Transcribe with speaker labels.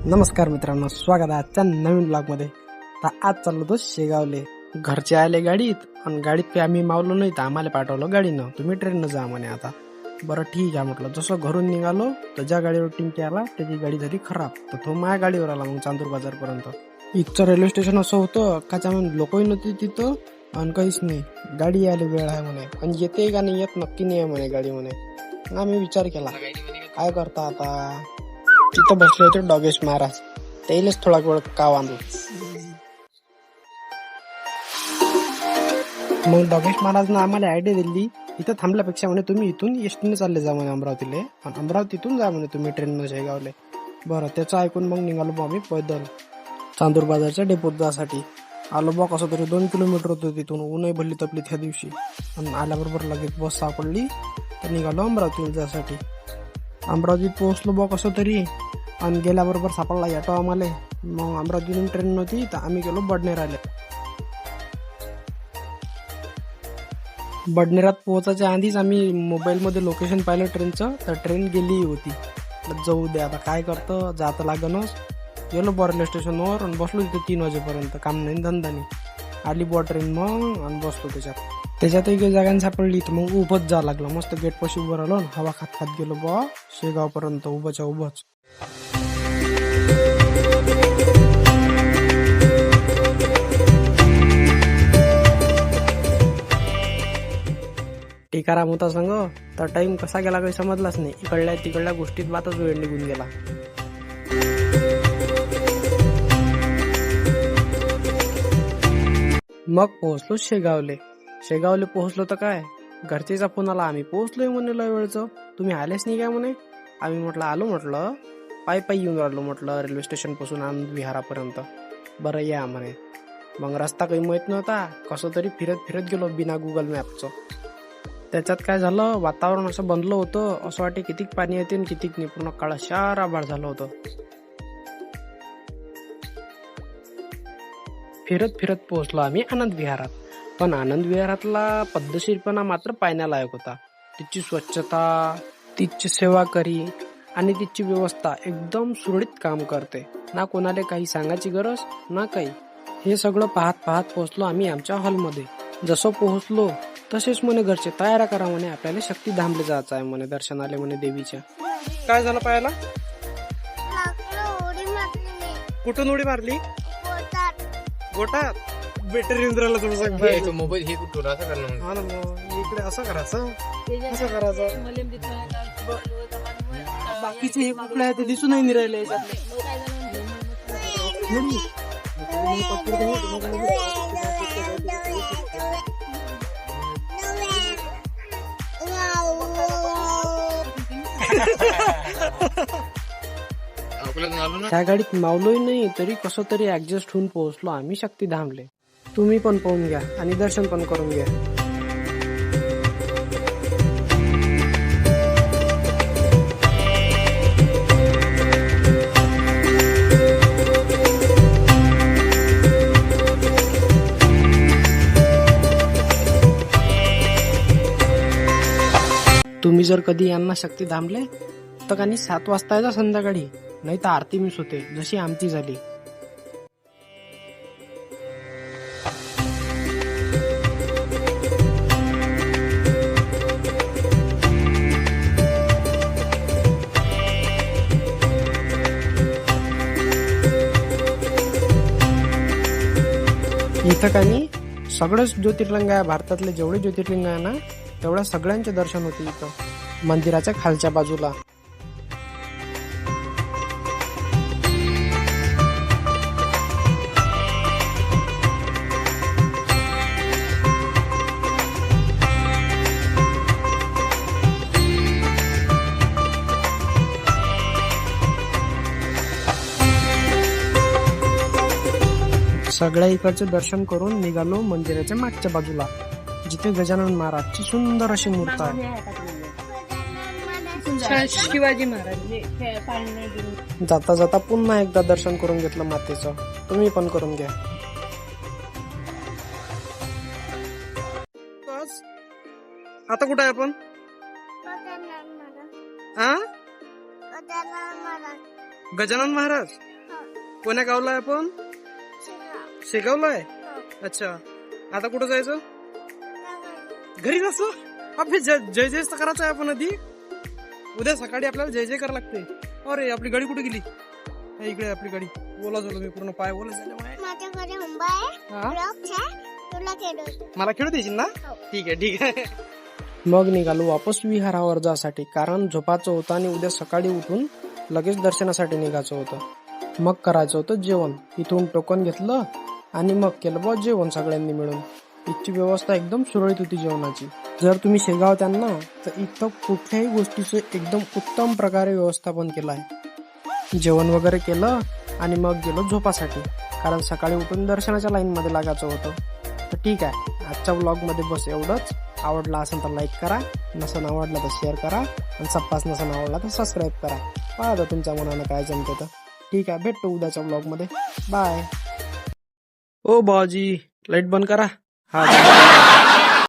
Speaker 1: नमस्कार मित्रांनो, स्वागत आहे आजच्या नवीन ब्लॉग मध्ये. तर आज चाललो तो शेगावले. घरचे आले गाडीत आणि गाडीत काही आम्ही मावलो नाही तर आम्हाला पाठवलं गाडीनं, तुम्ही ट्रेननं जा म्हणे. आता बरं ठीक आहे म्हटलं. जसं घरून निघालो तर ज्या गाडीवर टिंकी आला त्याची गाडी झाली खराब, तर तो माझ्या गाडीवर आला मग चांदूर बाजारपर्यंत. इथचं रेल्वे स्टेशन असं होतं का लोकही नव्हती तिथं आणि काहीच नाही. गाडी यायला वेळ आहे म्हणे आणि येते का नाही येत नक्की नाही आहे म्हणे गाडी म्हणे. आम्ही विचार केला काय करता आता. तिथं बसले होते डॉगेश महाराज, त्यालाच थोडा वेळ का आणलो. मग डॉगेश महाराजनं आम्हाला आयडिया दिली, इथं थांबल्यापेक्षा म्हणे तुम्ही इथून एसटीने चालले जा म्हणे अमरावतीले, आणि अमरावतीतून जा म्हणे तुम्ही ट्रेननं शेगावले. बरं, त्याचं ऐकून मग निघालो बा आम्ही पैदल चांदूर बाजारच्या डेपोत जासाठी. आलो बा कसं तरी 2 किलोमीटर होतं तिथून. ऊनही भरली तपली त्या दिवशी आणि आल्याबरोबर लगेच बस सापडली तर निघालो अमरावतीला जासाठी. अमरावतीत पोहोचलो बा कसं तरी आणि गेल्याबरोबर सापडला ऑटो आम्हाला. मग अमरावतीतून ट्रेन नव्हती तर आम्ही गेलो बडनेराले. बडनेरात पोहोचायच्या आधीच आम्ही मोबाईलमध्ये लोकेशन पाहिलं ट्रेनचं, तर ट्रेन गेली होती. जाऊ दे आता काय करतं, जातं लागणच. गेलो बा रेल्वे स्टेशनवर आणि बसलो तिथे 3 वाजेपर्यंत. काम नाही धंदा नाही. आली बॉ ट्रेन मग आणि बसलो त्याच्यातही काही जागा सापडली तर मग उभंच जावं लागलं. मस्त गेट पाशी उभं राहिलो, हवा खात खात गेलो बा शेगावपर्यंत उभंच्या उभंच. टिकाराम होता संग तर टाइम कसा गेला काही समजलाच नाही. इकडल्या तिकडल्या गोष्टीत बातच वेळ निघून गेला. मग पोहोचलो शेगावले. पोहोचलो तर काय, घरचेचा फोन आला, आम्ही पोहोचलोय म्हणे लय वेळचं, तुम्ही आलेच नाही काय म्हणे. आम्ही म्हटलं आलो, म्हटलं पायी येऊन राहिलो म्हटलं रेल्वे स्टेशन पासून आनंद विहारापर्यंत. बरं या म्हणे. मग रस्ता काही माहित नव्हता, कसं तरी फिरत गेलो बिना गुगल मॅपचं. त्याच्यात काय झालं, वातावरण असं बनलं होतं, असं वाटे कितीक पाणी येते आणि कितीक नाही. पूर्ण काळाशार आभाळ झालं होतं. फिरत पोहोचलो आम्ही आनंद विहारात. पण आनंद विहारातला पद्धतशीरपणा मात्र पाहण्यालायक होता. तिची स्वच्छता, तिची सेवा करी आणि तिची व्यवस्था एकदम सुरळीत काम करते. ना कोणाला काही सांगायची गरज ना काही. हे सगळं पाहत पोहोचलो आम्ही आमच्या हॉलमध्ये. जसं पोहोचलो तसेच म्हणे घरचे तयारा करा म्हणे, आपल्याला शक्तिधामले जायचं आहे म्हणे दर्शनाले म्हणे देवीच्या. काय झालं पाहायला? कुठून उडी मारली? गोटात. बेटर येऊन राहिला थोडंसं मोबाईल हे कुठून असं करणं. हा ना, मग इकडे असं करायचं, असं करायचं. बाकीचे हे कुठले आहे ते दिसून नाही राहिले. त्या गाडीत मावलोही नाही तरी कसं तरी ऍडजस्ट होऊन पोहोचलो आम्ही शक्तिधामले. तुम्ही पण पाहून घ्या आणि दर्शन पण करून घ्या. तुम्ही जर कधी यांना शक्तिधामले तर काही 7 वाजता यायचा संध्याकाळी, नाही तर आरती मिस होते जशी आमची झाली. इथं काही सगळंच ज्योतिर्लिंग आहे. भारतातले जेवढे ज्योतिर्लिंग आहे ना तेवढ्या सगळ्यांचे दर्शन होते इथं मंदिराच्या खालच्या बाजूला. सगळ्या इकडचे दर्शन करून निघालो मंदिराच्या मागच्या बाजूला, जिथे गजानन महाराजची सुंदर अशी मूर्ती आहे.
Speaker 2: शिवाजी महाराज
Speaker 1: जाता जाता पुन्हा एकदा दर्शन करून घेतलं मातेचं. तुम्ही पण करून घ्या. आता कुठे आहे आपण? गजानन महाराज कोण्या गावला आहे आपण? शेगावला आहे. अच्छा, आता कुठं जायचं? घरी जायचं. आपली जय जयच तर करायचं आहे आपण आधी. उद्या सकाळी आपल्याला जय जय करायला लागते. अरे आपली गाडी कुठे गेली? इकडे आपली गाडी. बोला झालो मी पूर्ण पाय बोला झाले. मला खेळू द्यायची ना? ठीक आहे ठीक आहे. मग निघालो वापस विहारावर जासाठी, कारण झोपाचं होतं आणि उद्या सकाळी उठून लगेच दर्शनासाठी निघायचं होतं. मग करायचं होतं जेवण. इथून टोकन घेतलं आणि मग केलं बा जेवण सगळ्यांनी मिळून. इथची व्यवस्था एकदम सुरळीत होती जेवणाची. जर तुम्ही शेगाव त्यांना तर इथं कुठल्याही गोष्टीचं एकदम उत्तम प्रकारे व्यवस्थापन केलं आहे. जेवण वगैरे केलं आणि मग गेलो झोपासाठी, कारण सकाळी उठून दर्शनाच्या लाईनमध्ये लागायचं होतं. तर ठीक आहे, आजच्या व्लॉगमध्ये बस एवढंच. आवडला असेल तर लाईक करा, नसेल आवडला तर शेअर करा, आणि सप्पास नसेल आवडला तर सबस्क्राईब करा. पाहता तुमच्या मनानं काय जमतं तर. ठीक आहे, भेटतो उद्याच्या व्लॉगमध्ये. बाय. ओ बाजी, लाईट बंद करा. हा